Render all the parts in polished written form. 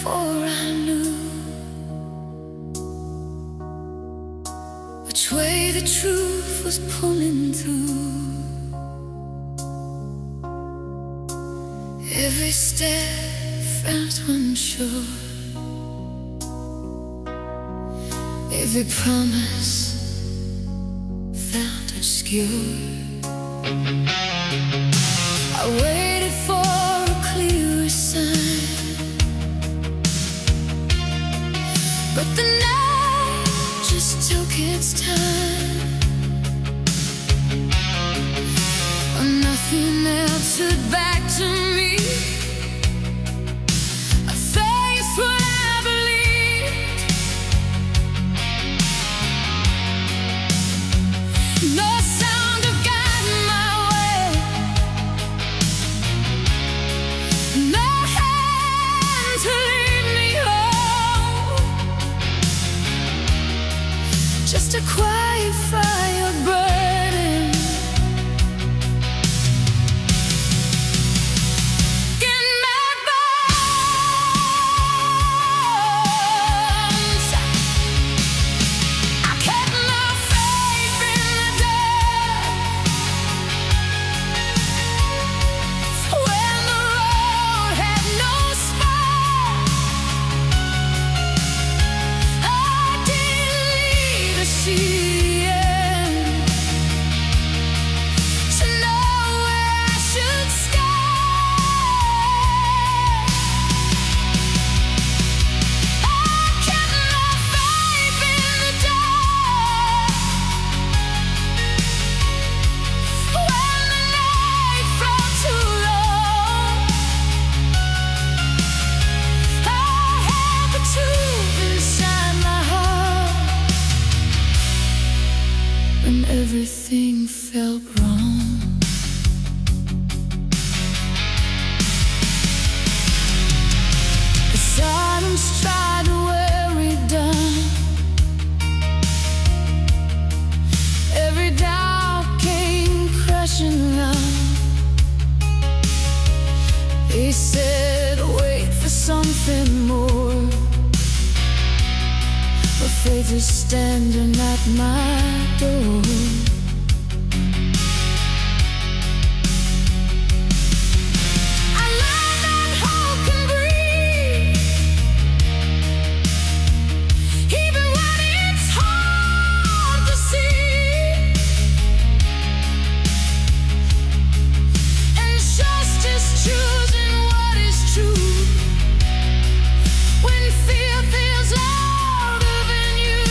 before I knew which way the truth was pulling through. Every step felt unsure, every promise felt obscure. I waited for a clearer sign, but the night just took its time, and nothing answered back to me. I faced what I believed. No sound of guiding my way, no hand to lead me home, just a quiet fire burning in my bones. I kept my faith in the dark when the road had no spark. I didn't need to see the end to know where I should start. I kept my faith in the dark when the night felt too long. I held the truth inside my heart when everything felt wrong. The silence tried to wear me down. Every doubt came crashing down. They said, wait for something more, but fate is standing at my door. I learned that hope can breathe, even when it's hard to see, and justice choosing what is true when fear feels louder than you.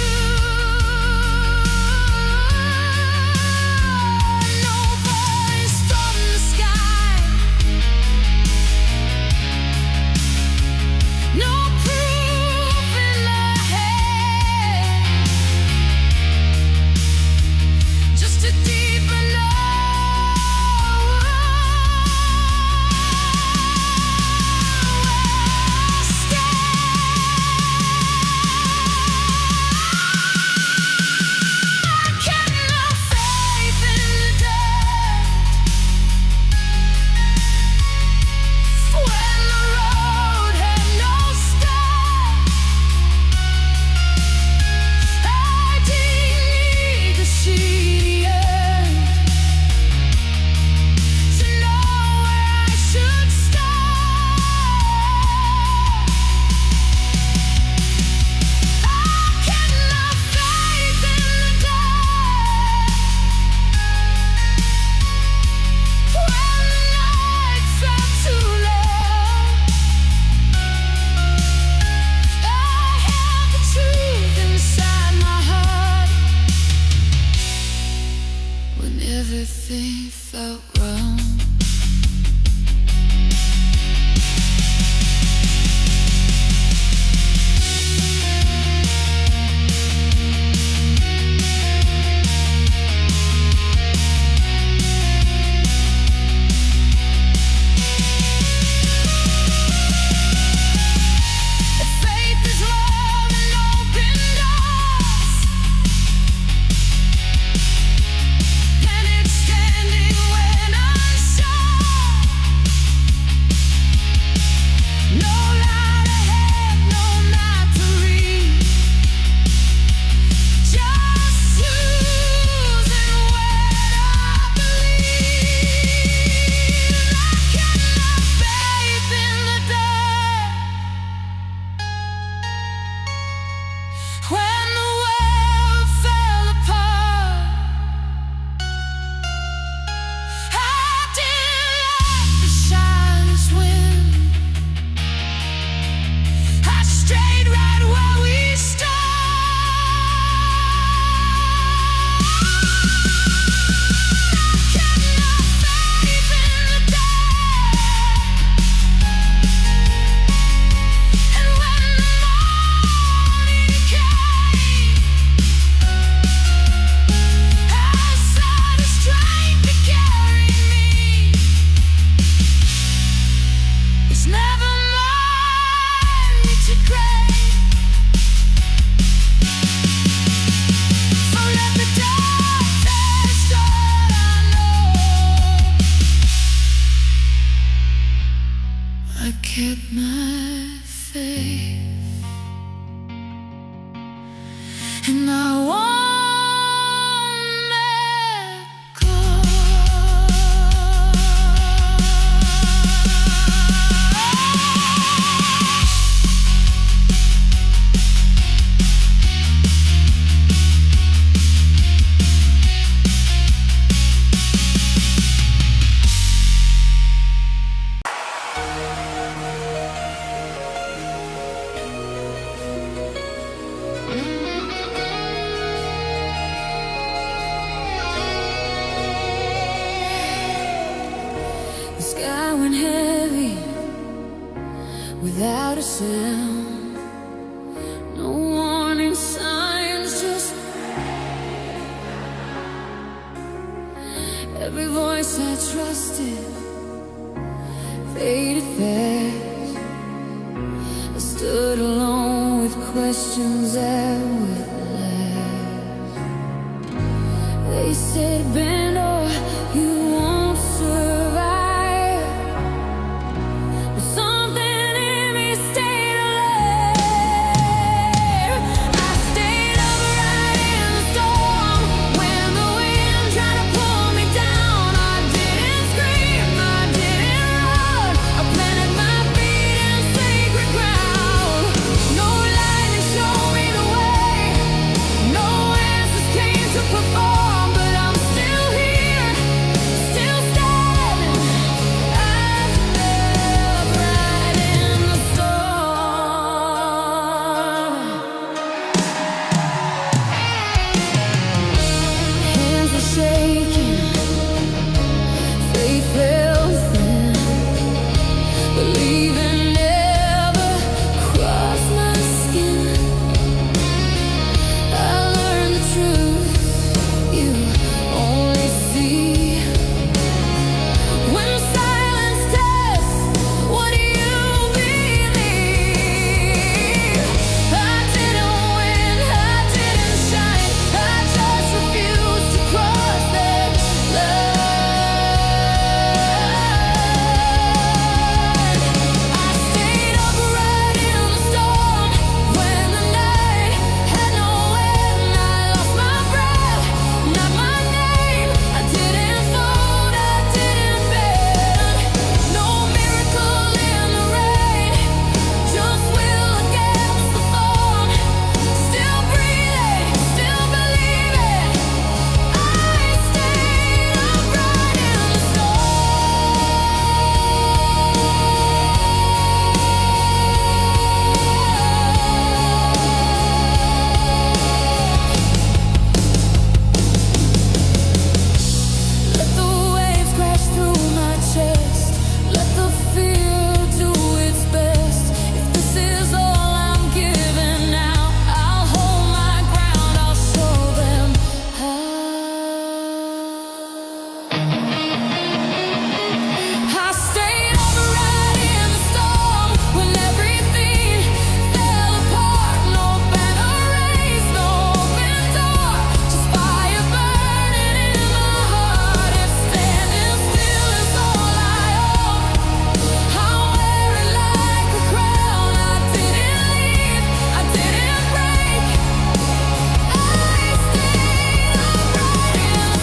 sound. No warning signs, just every voice I trusted faded fast. I stood alone with questions that would last. They said, bend or you won't survive. But something in me stayed alive. I stayed up right in the storm when the wind tried to pull me down. I didn't scream, I didn't run. I planted my feet in sacred ground. No light to show me the way, no answers came to perform, but I'm still here, still standing. I fell right in the storm. Hands were shaking, faith fell thin. Believing never crossed my skin. I learned the truth you only see when silence tests what you believe. I didn't win, I didn't shine, I just refused to cross that line. I stayed up right in the storm when the night had no end. I lost my breath, not my name. I didn't fold, I didn't bend. No miracle in the rain, just will against the thorn. Still breathing, still believing. I stayed up right in the Let the waves crash through my chest. Let the fear do its best. If this is all I'm giving now, I'll hold my ground. I'll show them how. I stayed up right in the storm when everything fell apart. No banner raised, no open door, just fire burning in my heart. If standing still is all I own, I'll wear it like a crown. I didn't leave, I didn't break. I stayed up right in the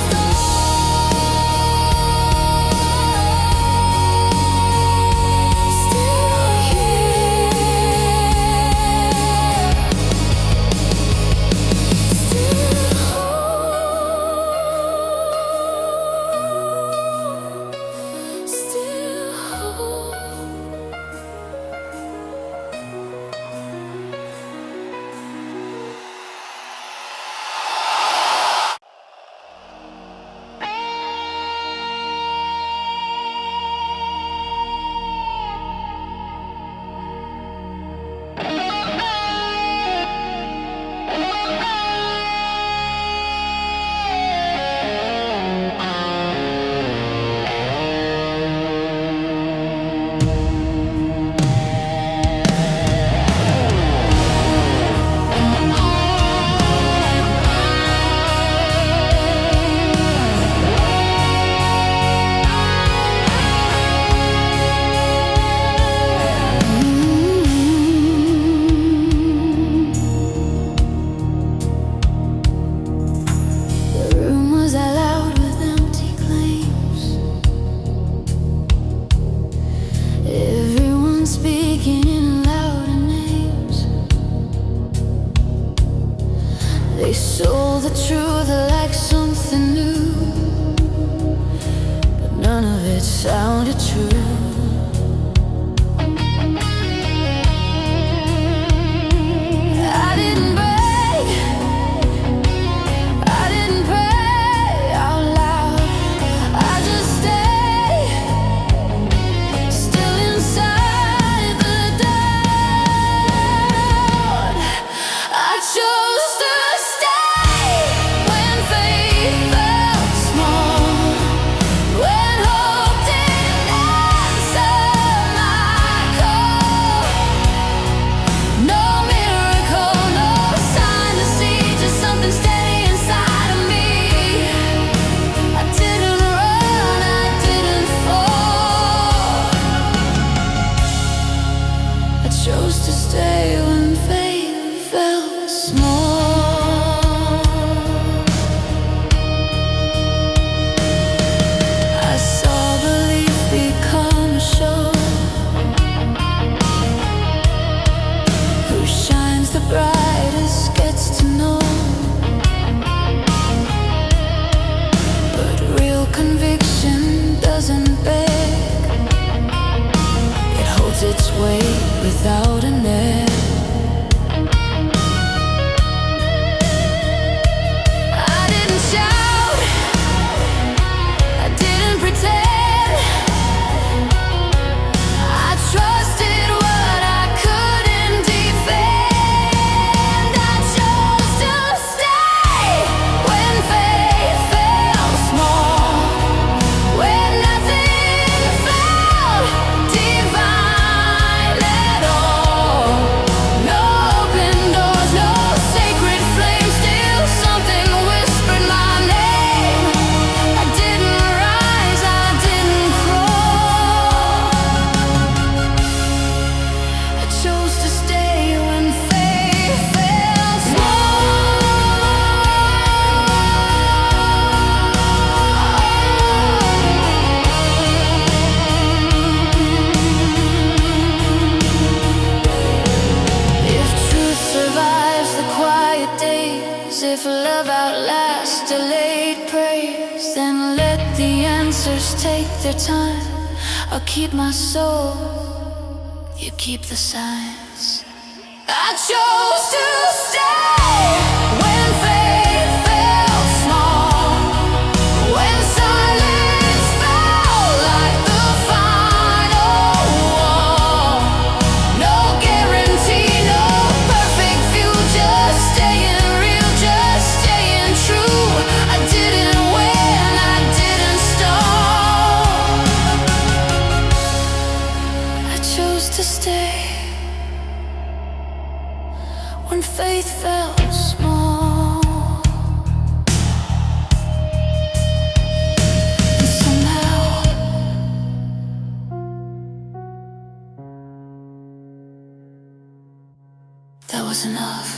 The rumors are loud with empty claims. Everyone speaking in louder names. They sold the truth like something new, but none of it sounded true. I didn't beg, I didn't pray out loud. I just stayed still inside the dark. take their time. I'll keep my soul, you keep the signs. I chose to stay when faith felt small, when silence felt like the final wall. No guarantee, no perfect view, just staying real, just staying true. I didn't win, I didn't stall. I chose to stay when faith felt small, and somehow that was enough.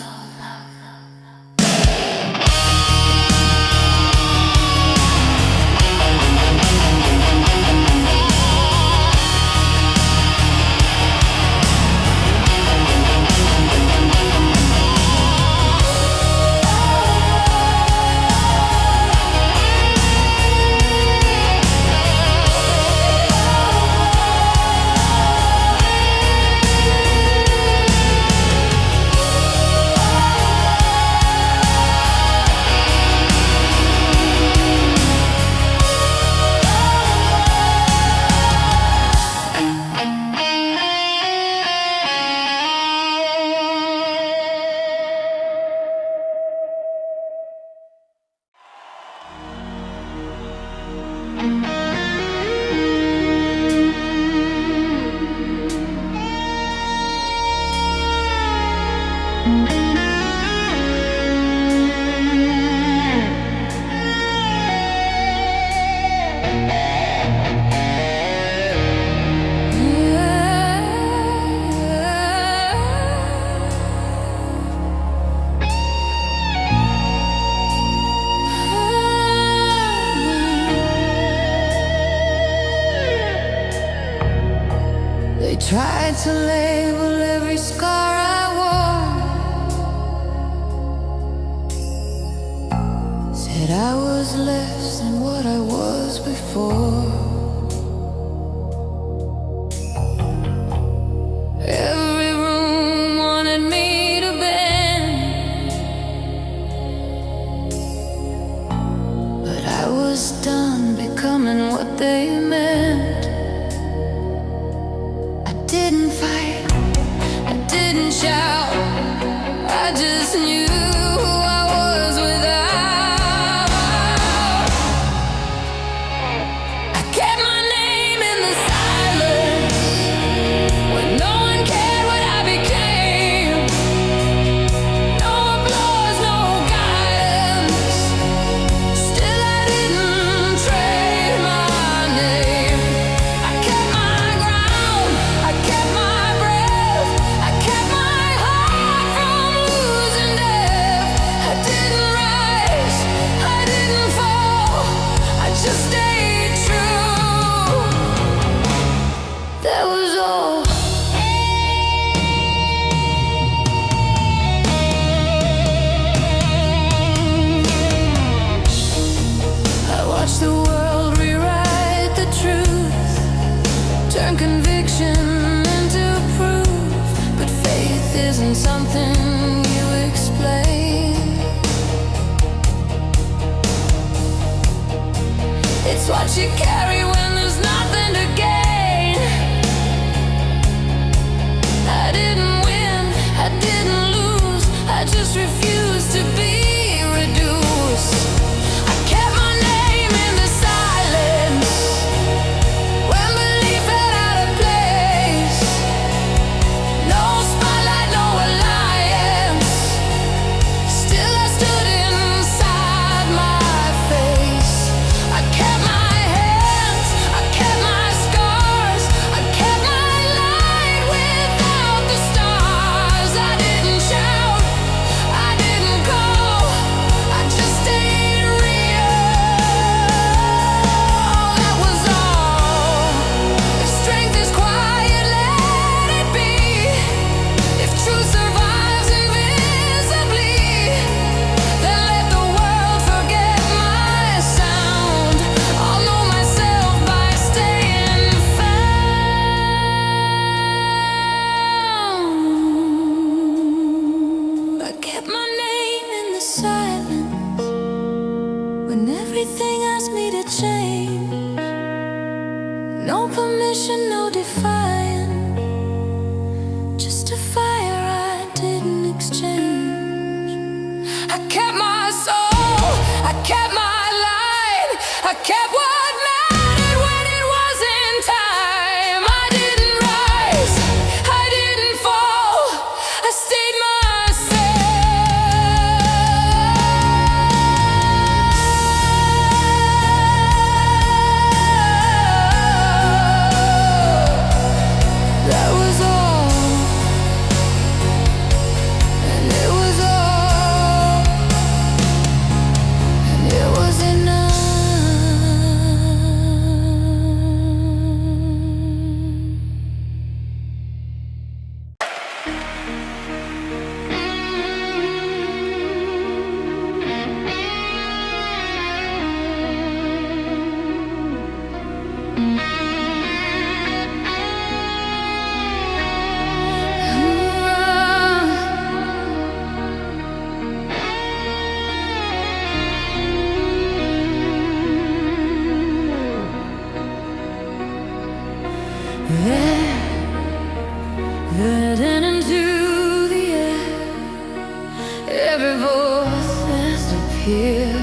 They tried to label every scar I wore, said I was less than what I was before. Every room wanted me to bend, but I was done becoming what they meant. Didn't fight, I didn't shout, I just knew who I was without. I kept my name in the silence when no one cared what I became. No applause, no guidance, still I didn't trade my name. I kept my ground, I kept my breath, I kept my heart from losing depth. I didn't rise, I didn't fall, I just stayed true. That was all. I watched the world rewrite the truth, turn conviction into proof. But faith isn't something you explain, it's what you carry when there's nothing to gain. I didn't win, I didn't lose, I just refused to be reduced. I kept my name in the silence when belief had out of place. No spotlight, no alliance, still I stood inside my face. I kept my head here.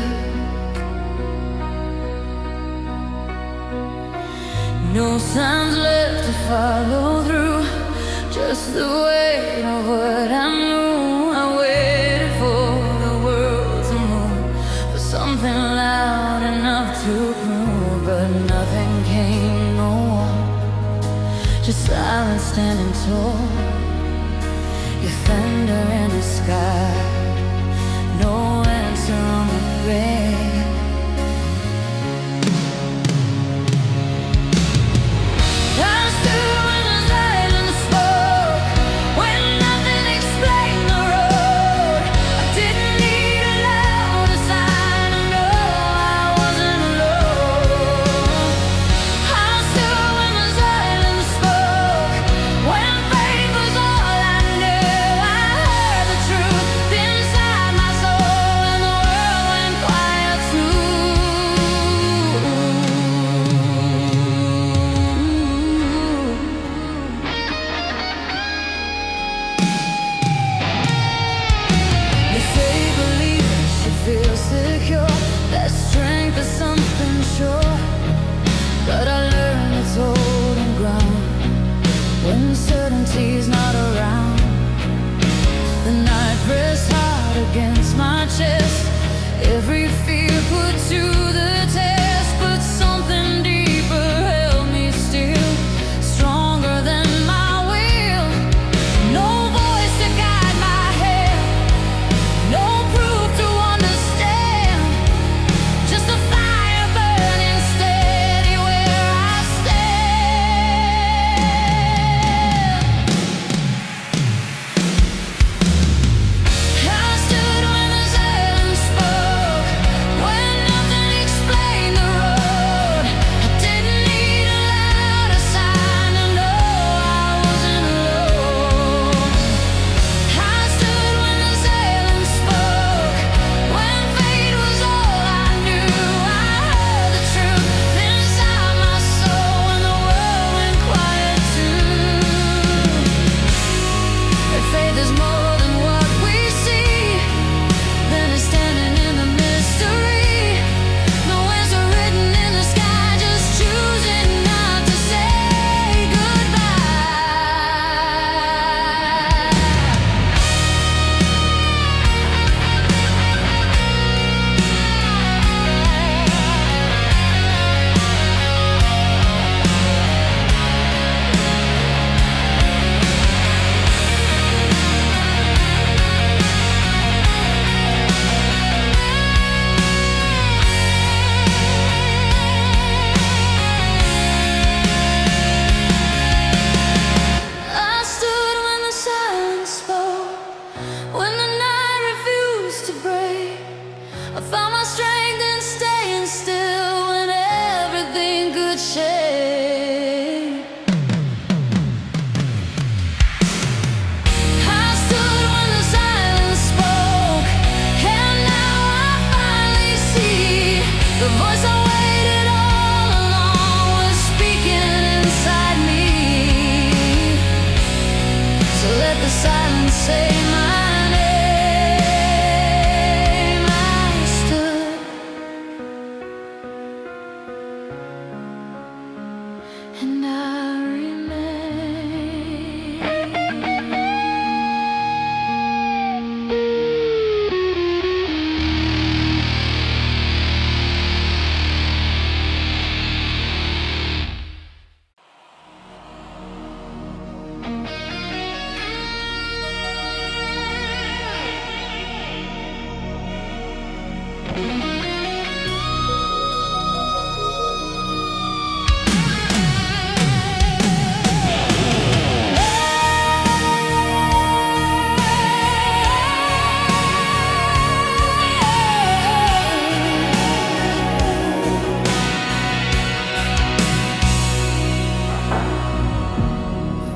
No signs left to follow through, just the weight of what I knew. I waited for the world to move, for something loud enough to prove, but nothing came, no one, just silence standing tall. Your thunder in the sky, no answer on the grave. But I learned it's holding ground when certainty's not around. The night pressed hard against my chest, every fear put to the test, but something deeper held me still, stronger than my will. No voice to guide my hand, no proof to understand, just a fire burning steady where I stand. I stood when the silence spoke, when nothing explained the road. I didn't need a louder sign to know I wasn't alone. I stood when the silence spoke, when fate was all I knew. I heard the truth inside my soul when the world went quiet too. If faith is more than what we see, then it's standing in the mystery. No answer written in the sky, just choosing not to say goodbye. I stood when the silence spoke, when the night refused to break. I found my strength in staying still when everything could shake. I stood when the silence spoke, and now I finally see the voice I waited all along was speaking inside me. So let the silence say my name. I stood, and I remain.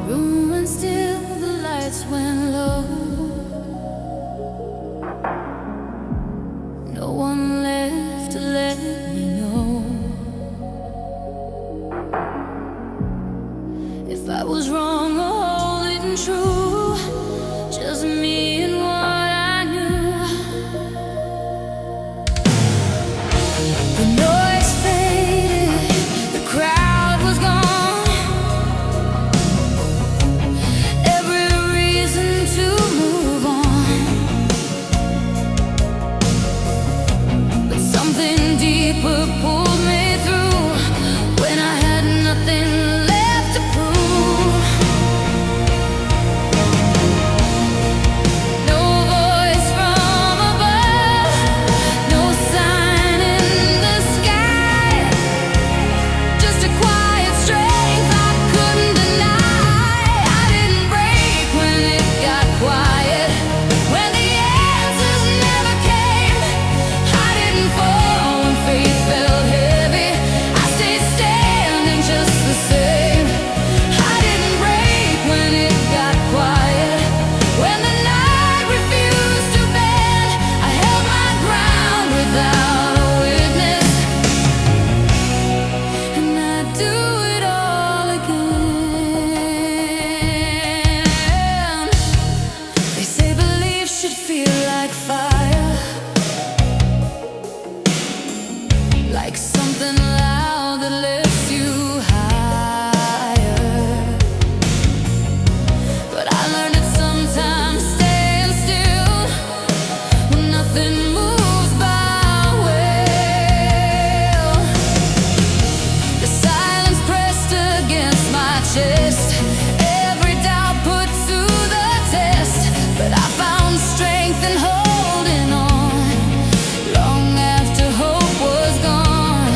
Room went still, the lights went low. No one left. feel like fire, like something loud that lifts you higher. But I learned that sometimes staying still when nothing moves by will. The silence pressed against my chest, every doubt put to the test. But I found strength in holding on, long after hope was gone.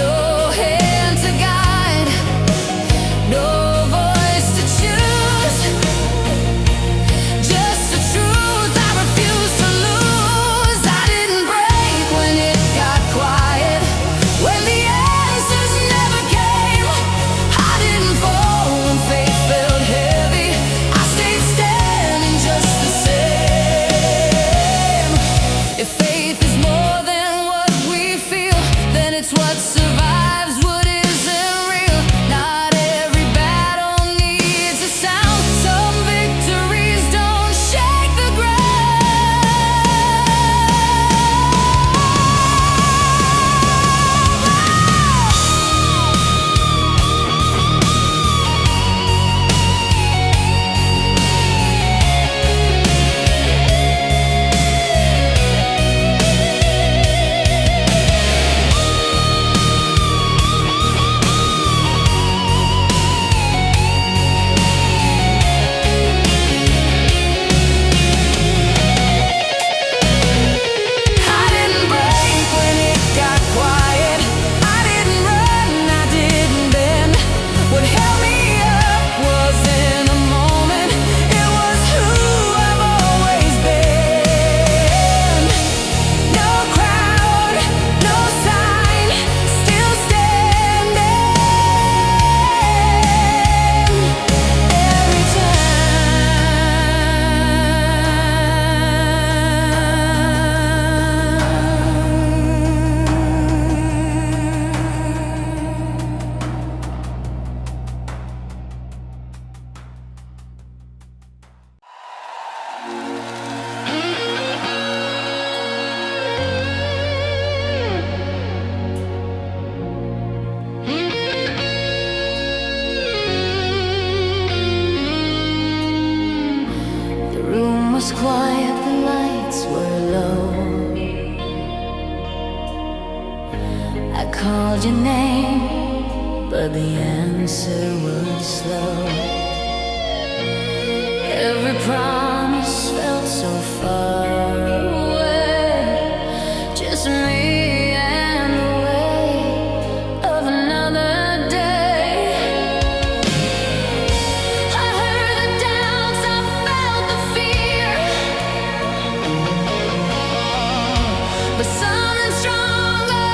No hand to guide, no voice to choose, just the truth I refuse to lose. I didn't break when it got quiet, when the answers never came. I didn't fall when faith felt heavy, I stayed standing just the same. If faith is more than what we feel, then it's what survives what isn't real. Not every battle needs a sound, some victories don't shake the I didn't break when it got quiet, I didn't run, I didn't bend. What held me up wasn't a moment, it was who I've always been. No crowd, no sign, still standing. Every The room was quiet, the lights were low. I called your name, but the answer was slow. Every promise felt so far away, just me and the weight of another day. I heard the doubts, I felt the fear, but something stronger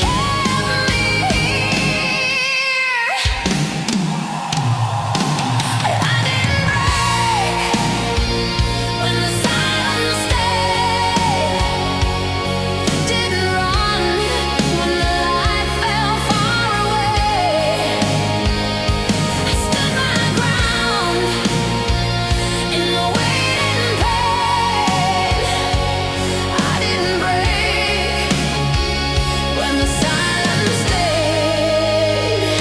kept me here. I didn't break when the silence stayed, didn't run when the light fell far away. I stood my ground in the waiting pain. I didn't break when the silence stayed.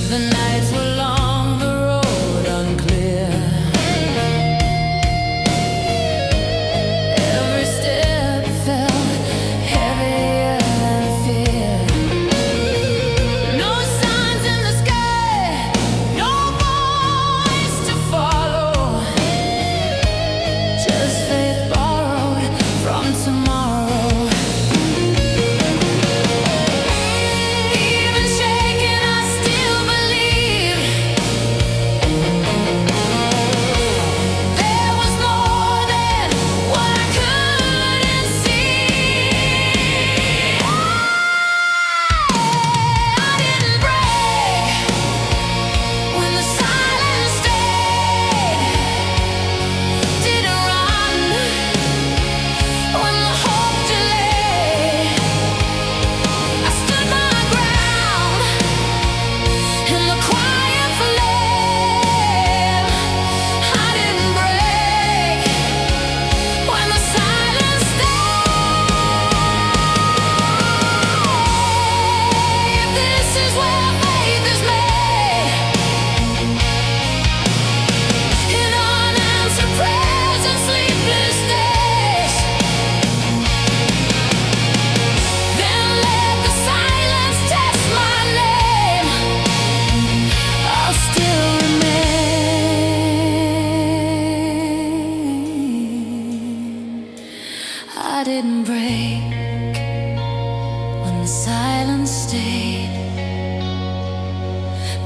The nights were long, the road unclear. Every step felt heavier than fear. No signs in the sky, no voice to follow, just faith borrowed from tomorrow. Even shaken, I still believed.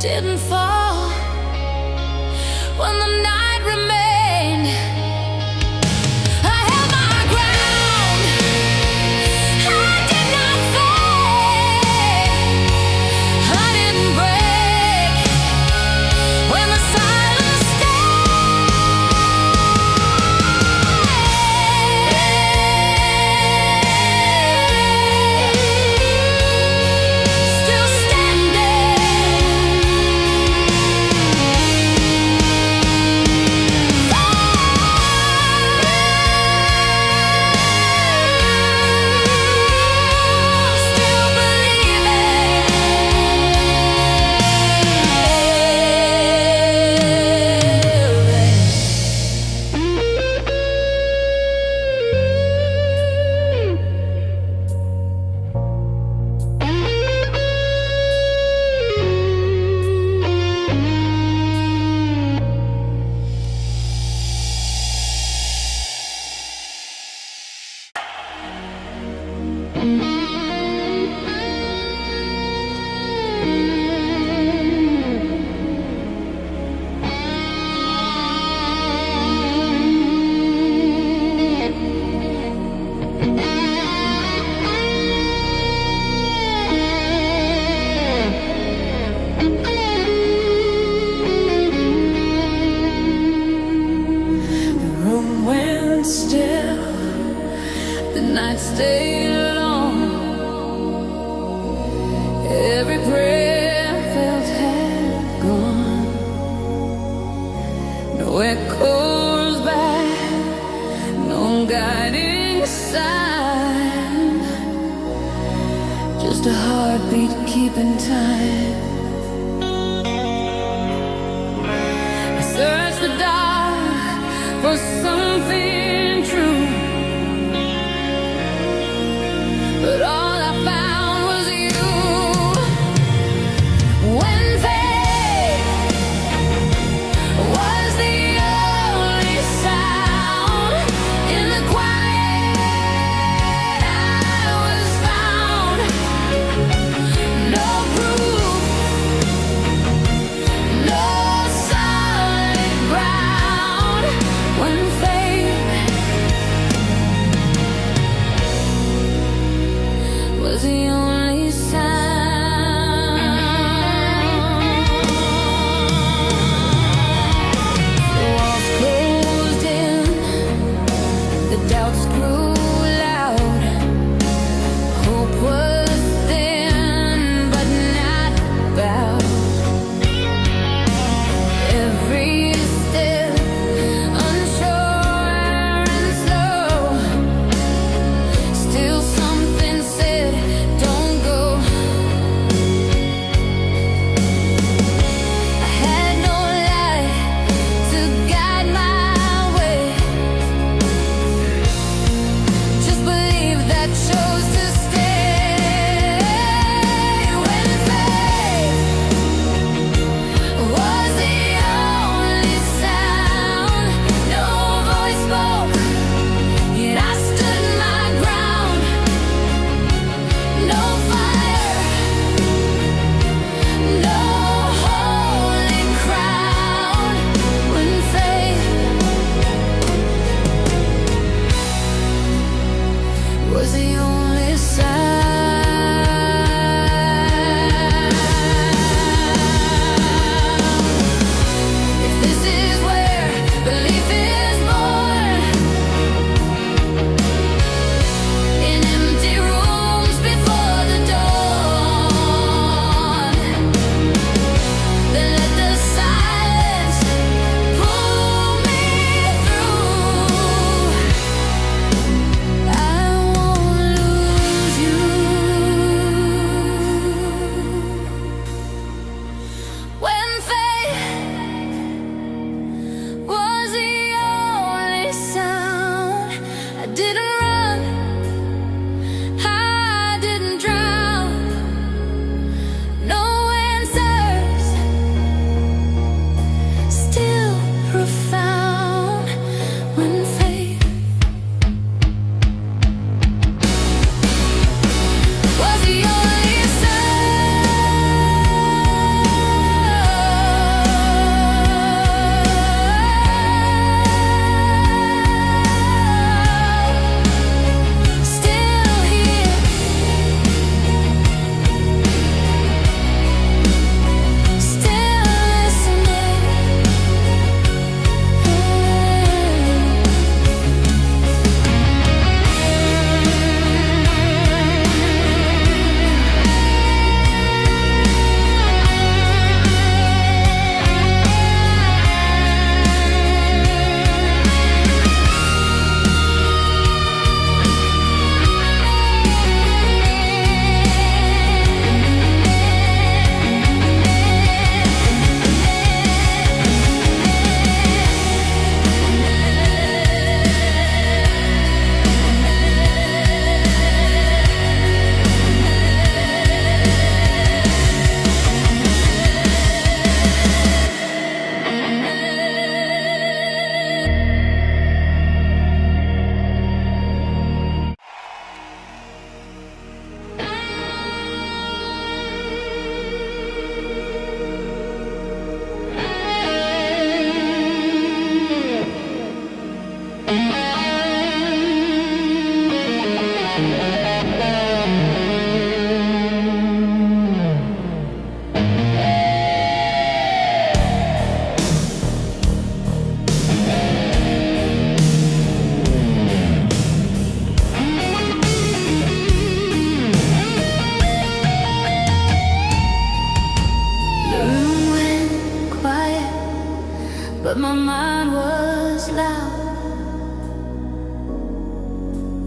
didn't fall when the night remained. I held my ground, I did not fade, I didn't break when the silence still stayed long. Every prayer felt had gone. No echoes back, no guiding sign. Just a heartbeat keeping time. I searched the dark for something true, but all I found was you. When faith was the only sound in the quiet, I was found. No proof but my mind was loud.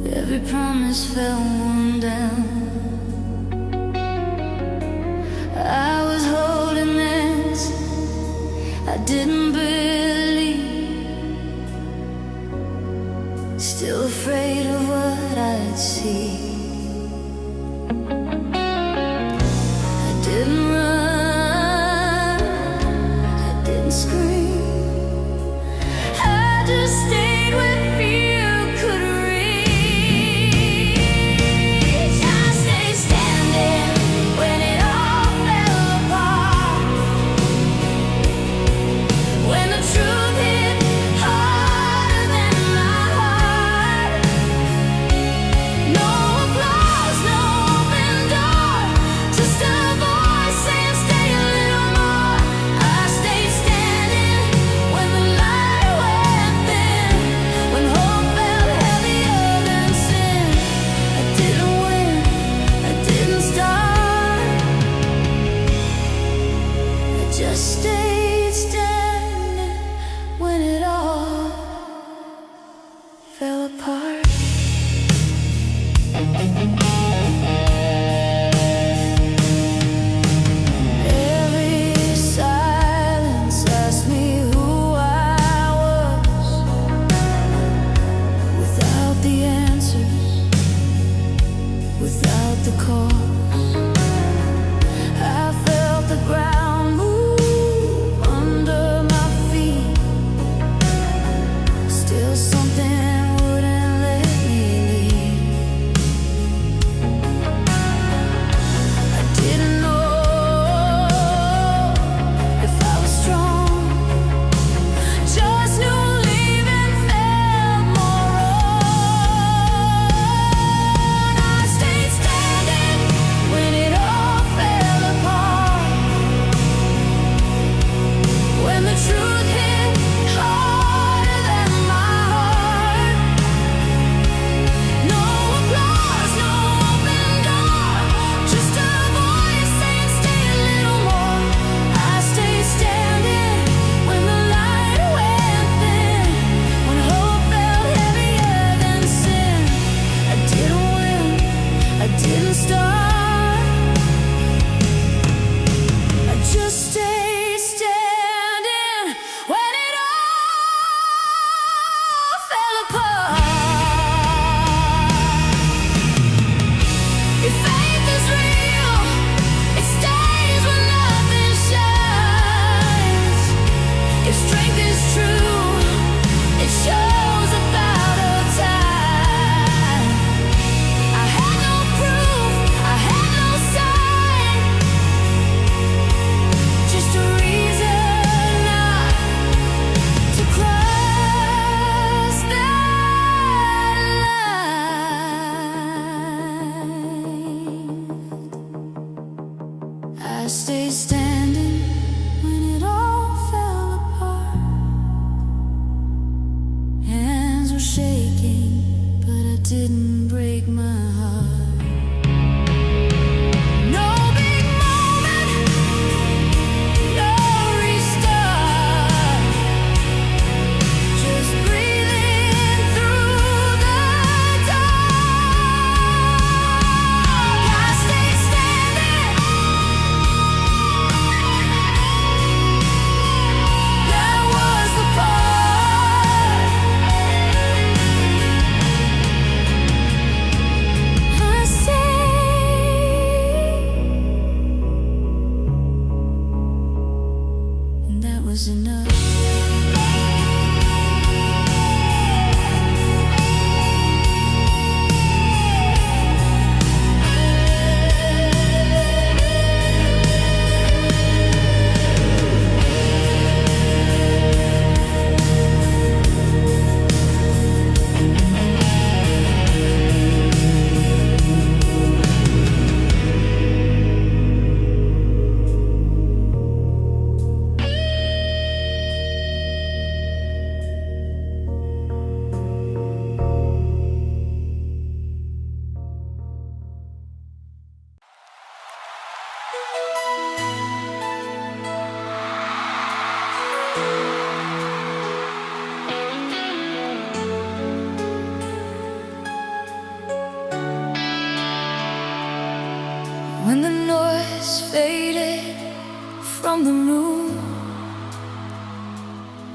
Every promise fell one down. I was holding this, I didn't believe, still afraid of what I'd see. I didn't run, I didn't scream, I just stayed with fear could reach. I stayed standing when it all fell apart, when the truth hit harder than my heart. No applause, no open door, just a voice saying stay a little more. I stayed standing when the light went thin, when hope felt heavier than sin. I didn't win, I didn't start, I just stayed standing when it all fell apart. Every silence asked me who I was, without the answers, without the cause. I felt the ground move under my feet, still something wouldn't let me leave. I didn't know if I was strong, just knew leaving felt more wrong. I stayed standing when it all fell apart, when the truth hit harder than my heart. No applause, no open door, just a voice saying stay a little more. I stayed standing when the light went thin, when hope felt heavier than sin. I didn't win, I didn't start, I just stayed standing when it all fell apart. If faith is real, it stays when nothing shines. If strength is true, it shows without a time. I had no proof, I had no sign, just a reason not to cross that line. I stayed standing when it all fell apart. Hands were shaking, but I didn't break my heart. No big moment, no restart, just breathing through the dark. I stayed standing. That was the part. I stayed, and that was enough.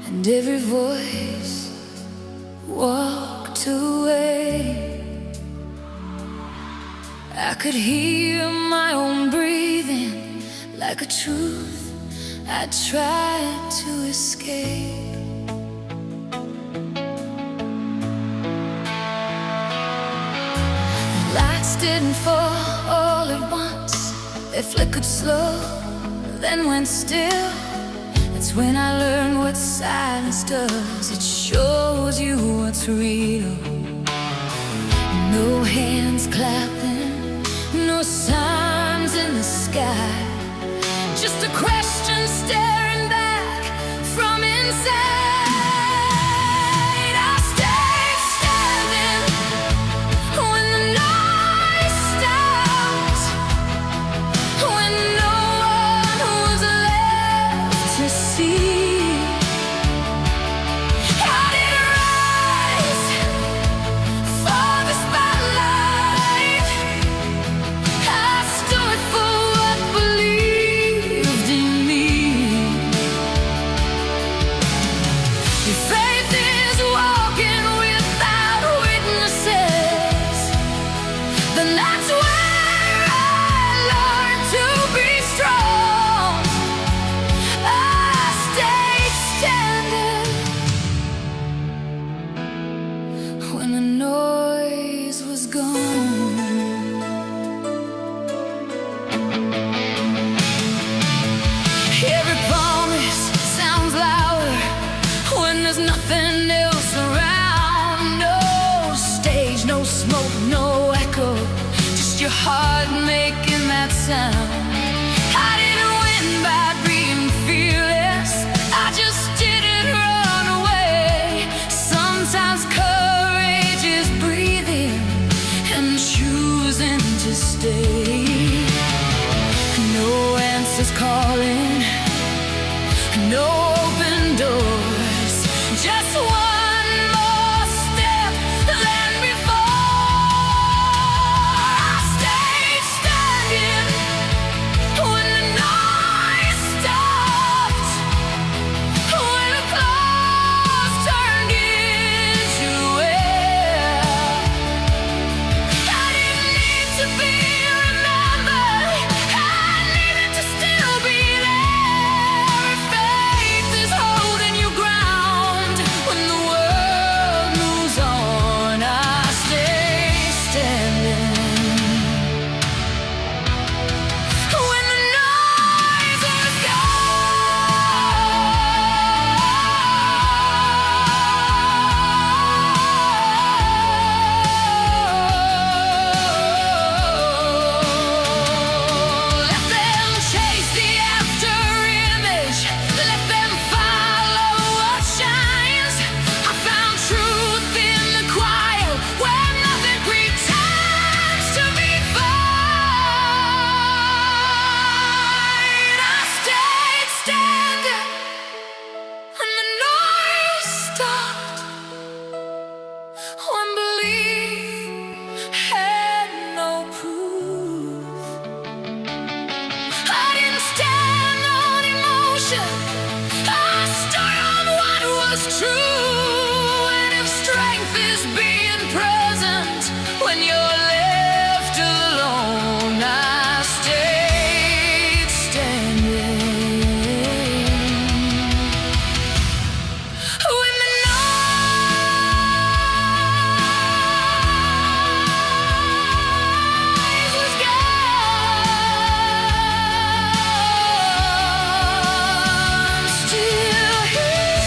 and every voice walked away. I could hear my own breathing like a truth I tried to escape. The lights didn't fall all at once. They flickered slow, then went still. That's when I learned what silence does. It shows you what's real. No hands clapping, no signs in the sky, just a question staring back from inside. I stayed standing when the noise stopped, when no one was left to see. I didn't rise for the spotlight. I stood for what believed in me. Your faith is walking without witnesses. Then that's where I learned to be strong. I stayed standing when the noise was gone. Every promise sounds louder when there's nothing else around. No stage, no smoke, no echo, just your heart making that sound. I didn't win by being fearless, I just didn't run away. Sometimes courage is breathing and choosing to stay. No answers calling, no open doors, just one more step than before. I stayed standing when the noise stopped, when applause turned into air. I didn't need to be remembered, I needed to still be there. If faith is holding you ground when the world moves on, I stay standing when the noise is gone. Let them chase the after image, let them follow what shines. I found truth in the quiet where nothing pretends to be fine. I stayed standing when the noise stopped, when belief had no proof. I didn't stand on emotion, I stood on what was true. And if strength is being present when you're left alone, I stayed standing when the noise was gone. Still here.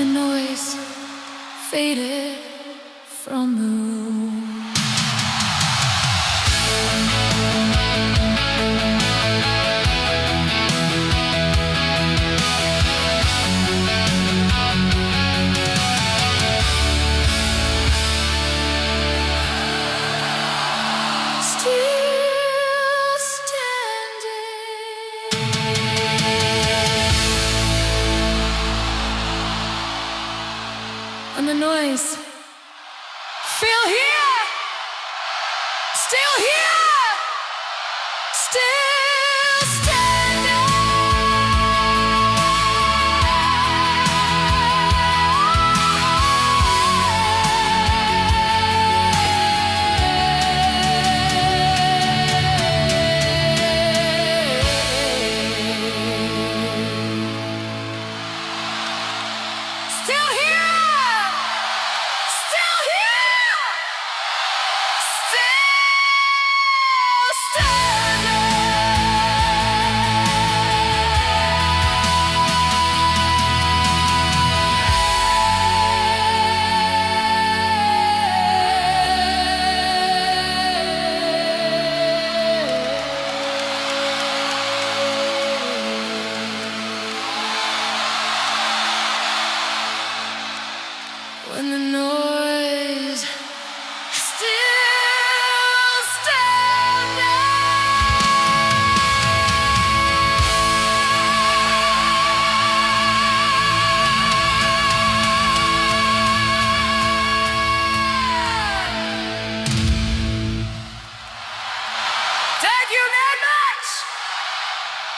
the noise faded from the room. And the noise. Feel here, still here, still standing. Still here. When the noise still standing. Thank you very much.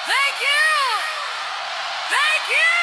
Thank you. Thank you.